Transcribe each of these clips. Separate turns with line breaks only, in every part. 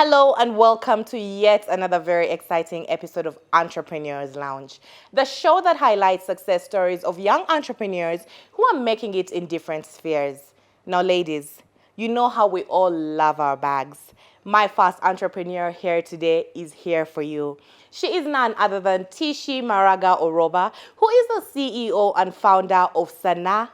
Hello and welcome to yet another very exciting episode of Entrepreneurs Lounge, the show that highlights success stories of young entrepreneurs who are making it in different spheres. Now, ladies, you know how we all love our bags. My first entrepreneur here today is here for you. She is none other than Tishi Maraga Oroba, who is the CEO and founder of Sanaa.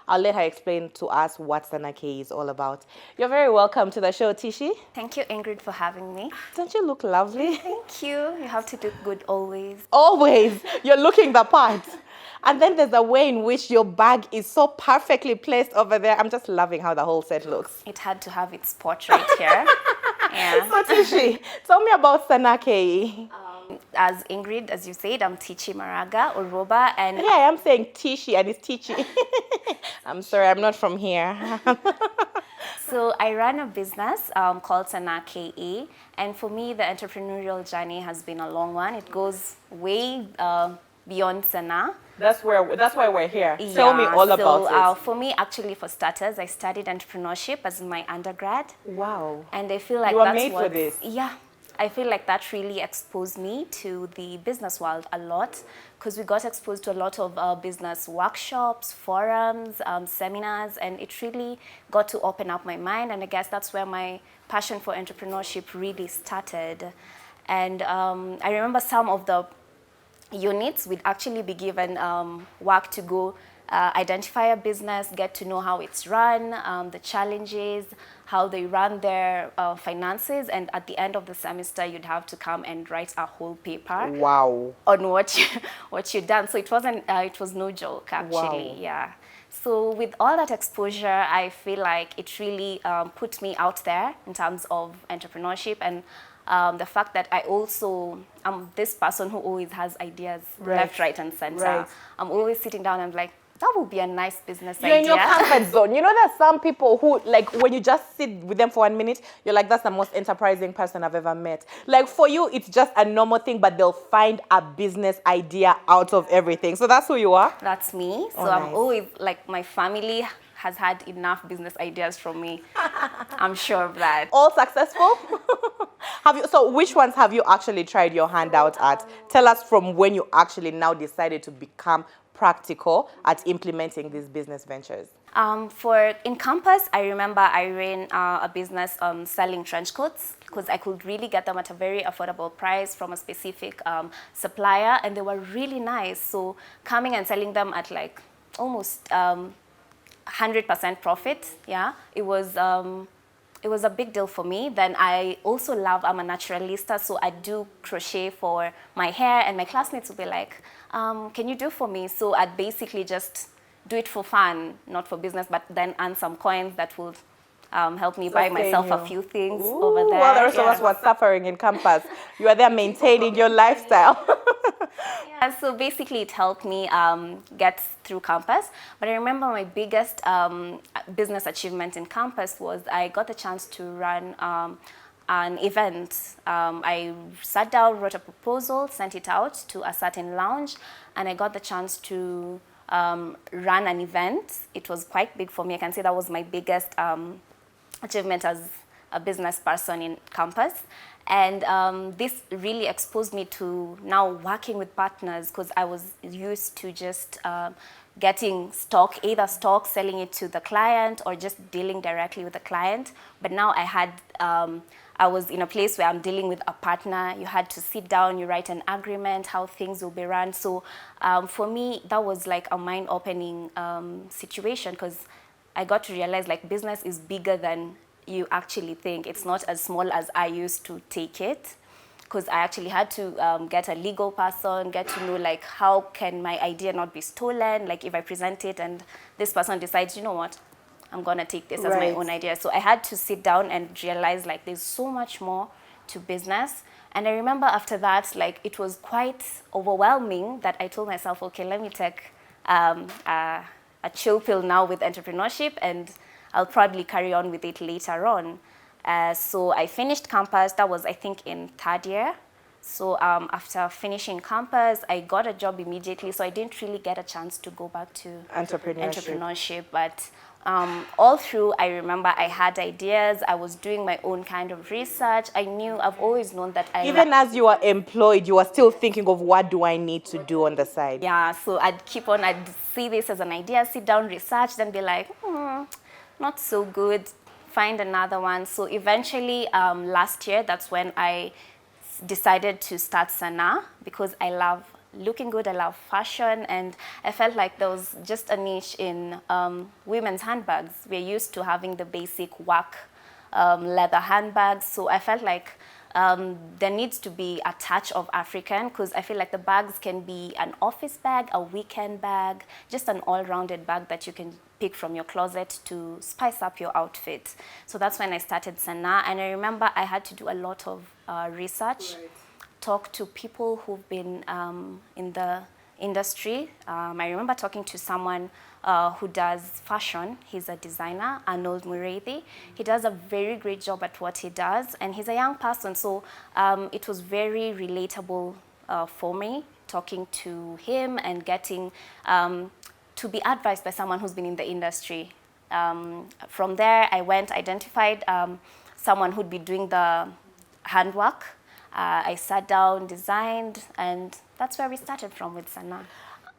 I'll let her explain to us what Sanaa is all about. You're very welcome to the show, Tishi.
Thank you, Ingrid, for having me.
Don't you look lovely?
Thank you. You have to look good always.
Always. You're looking the part. And then there's a way in which your bag is so perfectly placed over there. I'm just loving how the whole set looks.
It had to have its spot right here. Yeah.
So, Tishi, tell me about Sanaa.
As Ingrid, as you said, I'm Tichi Maraga Oroba, and
Yeah, I'm saying Tishi and it's Tichi. I'm sorry, I'm not from here.
so I run a business called Sanaa KE, and for me, the entrepreneurial journey has been a long one. It goes way beyond Sanaa.
That's why we're here. Tell me all about it.
For me, actually, for starters, I studied entrepreneurship as my undergrad.
Wow.
And I feel like
You were
that's
made
what,
for this.
Yeah, I feel like that really exposed me to the business world a lot, because we got exposed to a lot of business workshops, forums, seminars, and it really got to open up my mind. And I guess that's where my passion for entrepreneurship really started. And I remember some of the units would actually be given work to go identify a business, get to know how it's run, the challenges, how they run their finances, and at the end of the semester, you'd have to come and write a whole paper.
Wow.
On what you've done. So it was no joke, actually.
Wow.
Yeah. So with all that exposure, I feel like it really put me out there in terms of entrepreneurship, and the fact that I'm this person who always has ideas left, right, and center.
Right.
I'm always sitting down and I'm like, that would be a nice business
You're
idea.
in your comfort zone. You know, there's some people who, like, when you just sit with them for 1 minute, you're like, that's the most enterprising person I've ever met. Like, for you, it's just a normal thing, but they'll find a business idea out of everything. So that's who you are?
That's me. So
nice.
I'm always, like, my family has had enough business ideas from me. I'm sure of that.
All successful? So which ones have you actually tried your hand out at? Tell us from when you actually now decided to become practical at implementing these business ventures.
In Campus, I remember I ran a business selling trench coats, because I could really get them at a very affordable price from a specific supplier, and they were really nice. So coming and selling them at like almost 100% profit, yeah, it was a big deal for me. Then I'm a naturalista, so I do crochet for my hair, and my classmates would be like, can you do for me? So I'd basically just do it for fun, not for business, but then earn some coins that would help me buy myself a few things over there.
Well, the rest of us were suffering in Campus. You are there maintaining your lifestyle.
Yeah, so basically it helped me get through Campus. But I remember my biggest business achievement in Campus was I got the chance to run an event. I sat down, wrote a proposal, sent it out to a certain lounge, and I got the chance to run an event. It was quite big for me. I can say that was my biggest achievement as a business person in Campus. And this really exposed me to now working with partners, because I was used to just getting stock, either stock, selling it to the client, or just dealing directly with the client. But now I was in a place where I'm dealing with a partner. You had to sit down, you write an agreement, how things will be run. So for me, that was like a mind-opening situation, because I got to realize like business is bigger than you actually think. It's not as small as I used to take it, because I actually had to get a legal person, get to know like how can my idea not be stolen, like if I present it and this person decides, you know what, I'm gonna take this as my own idea. So I had to sit down and realize like there's so much more to business. And I remember after that, like it was quite overwhelming that I told myself, okay, let me take a chill pill now with entrepreneurship, and I'll probably carry on with it later on. So I finished Campus. That was, I think, in third year. So after finishing campus, I got a job immediately. So I didn't really get a chance to go back to entrepreneurship. But all through, I remember I had ideas. I was doing my own kind of research. I've always known that
Even as you are employed, you are still thinking of what do I need to do on the side.
Yeah, so I'd see this as an idea, sit down, research, then be like, not so good, find another one. So eventually, last year, that's when I decided to start Sanaa, because I love looking good, I love fashion, and I felt like there was just a niche in women's handbags. We're used to having the basic work leather handbags, so I felt like there needs to be a touch of African, because I feel like the bags can be an office bag, a weekend bag, just an all-rounded bag that you can pick from your closet to spice up your outfit. So that's when I started Sanaa, and I remember I had to do a lot of research, talk to people who've been in the industry. I remember talking to someone who does fashion. He's a designer, Arnold Mureithi. He does a very great job at what he does, and he's a young person, so it was very relatable for me talking to him and getting to be advised by someone who's been in the industry. From there, I identified someone who'd be doing the handwork. I sat down, designed, and that's where we started from with Sanaa.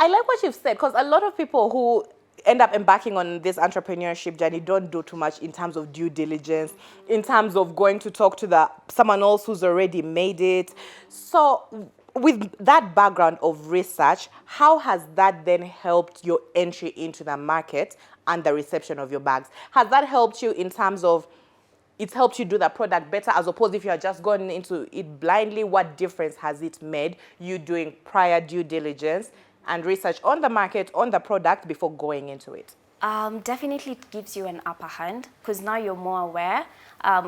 I like what you've said, because a lot of people who end up embarking on this entrepreneurship journey don't do too much in terms of due diligence, in terms of going to talk to someone else who's already made it. So with that background of research, how has that then helped your entry into the market and the reception of your bags? Has that helped you in terms of it's helped you do the product better, as opposed if you are just going into it blindly? What difference has it made, you doing prior due diligence and research on the market, on the product before going into it?
Definitely it gives you an upper hand, because now you're more aware.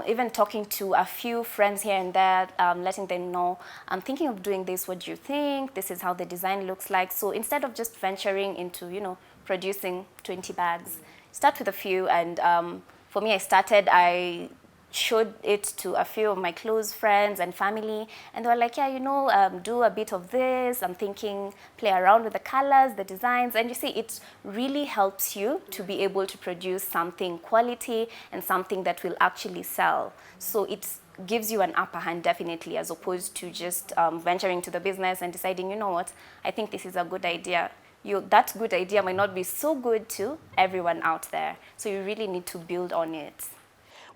Even talking to a few friends here and there, letting them know, I'm thinking of doing this, what do you think? This is how the design looks like. So instead of just venturing into, producing 20 bags, start with a few. And for me, I showed it to a few of my close friends and family, and they were like, yeah, do a bit of this. I'm thinking, play around with the colors, the designs, and you see, it really helps you to be able to produce something quality and something that will actually sell. So it gives you an upper hand, definitely, as opposed to just venturing to the business and deciding, you know what, I think this is a good idea. That good idea might not be so good to everyone out there, so you really need to build on it.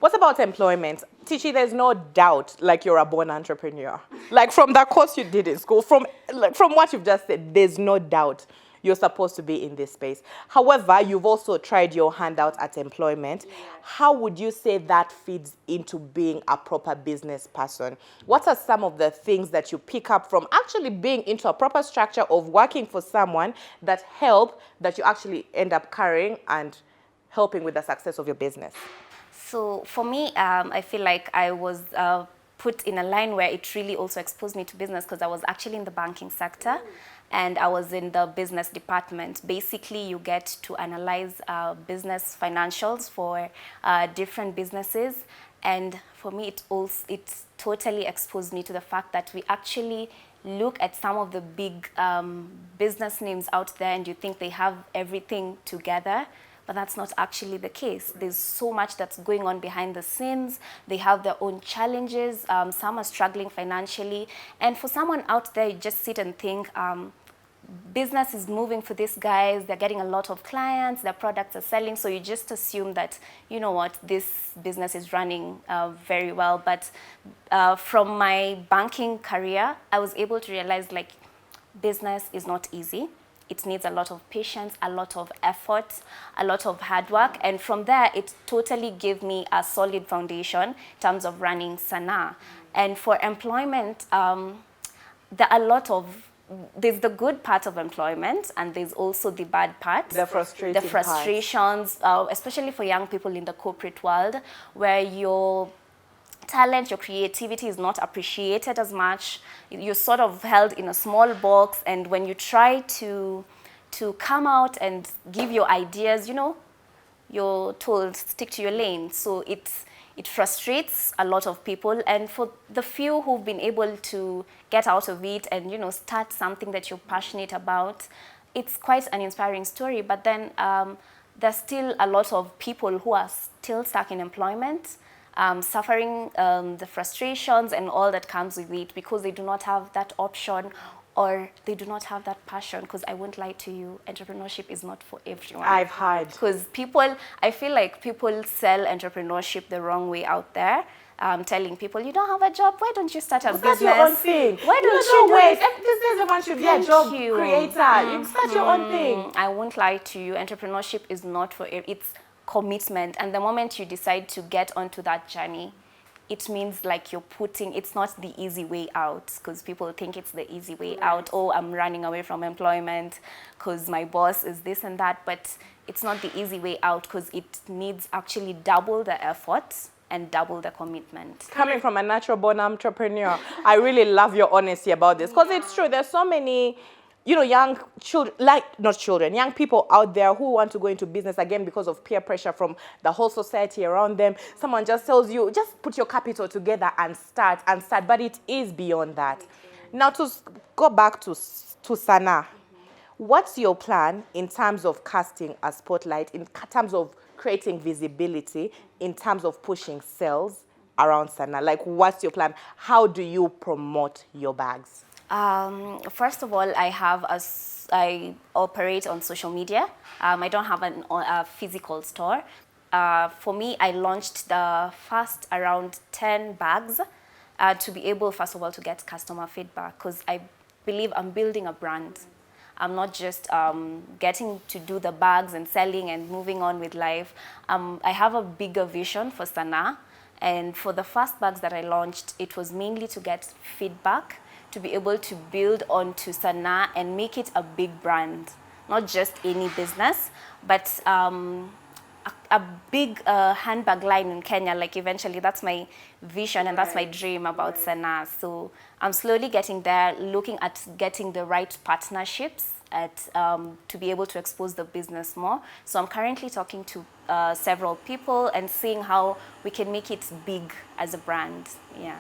What about employment? Tichi, there's no doubt, like, you're a born entrepreneur. Like, from that course you did in school, from what you've just said, there's no doubt you're supposed to be in this space. However, you've also tried your hand out at employment. Yeah. How would you say that feeds into being a proper business person? What are some of the things that you pick up from actually being into a proper structure of working for someone that you actually end up carrying and helping with the success of your business?
So for me, I feel like I was put in a line where it really also exposed me to business, because I was actually in the banking sector and I was in the business department. Basically, you get to analyze business financials for different businesses. And for me, it totally exposed me to the fact that we actually look at some of the big business names out there and you think they have everything together. But that's not actually the case. There's so much that's going on behind the scenes. They have their own challenges. Some are struggling financially. And for someone out there, you just sit and think, business is moving for these guys. They're getting a lot of clients. Their products are selling. So you just assume that, you know what, this business is running very well. But from my banking career, I was able to realize, like, business is not easy. It needs a lot of patience, a lot of effort, a lot of hard work. And from there, it totally gave me a solid foundation in terms of running Sanaa. And for employment, there's the good part of employment, and there's also the bad part.
The
frustrations, especially for young people in the corporate world, where your talent, your creativity is not appreciated as much. You're sort of held in a small box, and when you try to come out and give your ideas, you're told stick to your lane. So it frustrates a lot of people, and for the few who've been able to get out of it and start something that you're passionate about, it's quite an inspiring story. But then there's still a lot of people who are still stuck in employment, suffering the frustrations and all that comes with it because they do not have that option or they do not have that passion. Because I won't lie to you, entrepreneurship is not for everyone.
I've heard.
Because I feel like people sell entrepreneurship the wrong way out there. Telling people, you don't have a job, why don't you start a business?
Start your own thing.
Why don't you do
wait?
it?
Everyone should be a job creator. You start your own thing.
I won't lie to you, entrepreneurship is not for it's commitment. And the moment you decide to get onto that journey, it means like it's not the easy way out, because people think it's the easy way out. Oh, I'm running away from employment because my boss is this and that. But it's not the easy way out, because it needs actually double the effort and double the commitment.
Coming from a natural born entrepreneur, I really love your honesty about this, because it's true. There's so many young children, young people out there who want to go into business again because of peer pressure from the whole society around them. Someone just tells you, just put your capital together and start. But it is beyond that. Now, to go back to Sanaa, what's your plan in terms of casting a spotlight, in terms of creating visibility, in terms of pushing sales around Sanaa? Like, what's your plan? How do you promote your bags?
First of all, I operate on social media. I don't have a physical store. For me, I launched the first around 10 bags to be able, first of all, to get customer feedback, because I believe I'm building a brand. I'm not just getting to do the bags and selling and moving on with life. I have a bigger vision for Sanaa. And for the first bags that I launched, it was mainly to get feedback, to be able to build onto Sanaa and make it a big brand. Not just any business, but a big handbag line in Kenya. Like, eventually, that's my vision and that's my dream about Sanaa. So I'm slowly getting there, looking at getting the right partnerships to be able to expose the business more. So I'm currently talking to several people and seeing how we can make it big as a brand. Yeah.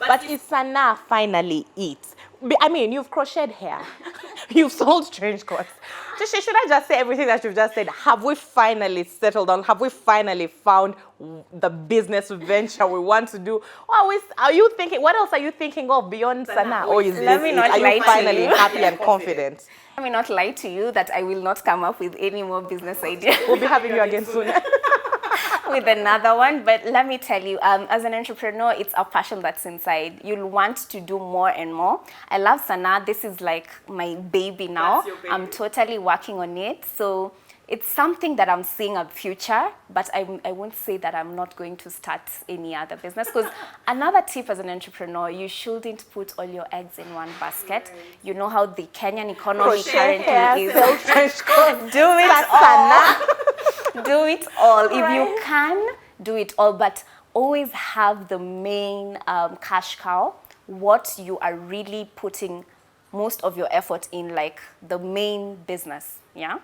But is Sanaa finally it? I mean, you've crocheted hair. You've sold trench coats. Should I just say everything that you've just said? Have we finally settled on? Have we finally found the business venture we want to do? Or are you thinking, what else are you thinking of beyond Sanaa? Or are you finally happy and confident?
Let me not lie to you that I will not come up with any more business ideas.
We'll be having you again soon.
With another one. But let me tell you, as an entrepreneur, it's a passion that's inside. You'll want to do more and more. I love Sanaa. This is like my baby now.
That's your baby.
I'm totally working on it. So it's something that I'm seeing a future, but I won't say that I'm not going to start any other business. Because another tip as an entrepreneur, you shouldn't put all your eggs in one basket. You know how the Kenyan economy currently is. Do it all. Do it all. If you can, do it all. But always have the main cash cow, what you are really putting most of your effort in, like the main business, yeah?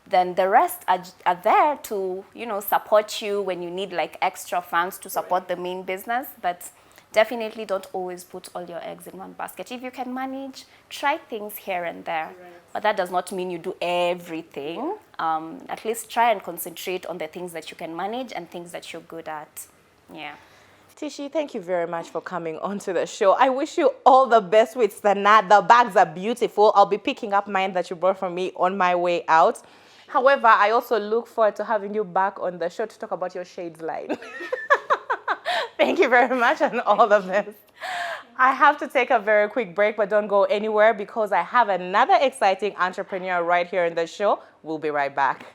Then the rest are there to, support you when you need like extra funds to support the main business. But definitely don't always put all your eggs in one basket. If you can manage, try things here and there. Right. But that does not mean you do everything. At least try and concentrate on the things that you can manage and things that you're good at. Yeah.
Tishi, thank you very much for coming onto the show. I wish you all the best with Sanaa. The bags are beautiful. I'll be picking up mine that you brought for me on my way out. However, I also look forward to having you back on the show to talk about your shades line. Thank you very much and all the best. I have to take a very quick break, but don't go anywhere because I have another exciting entrepreneur right here in the show. We'll be right back.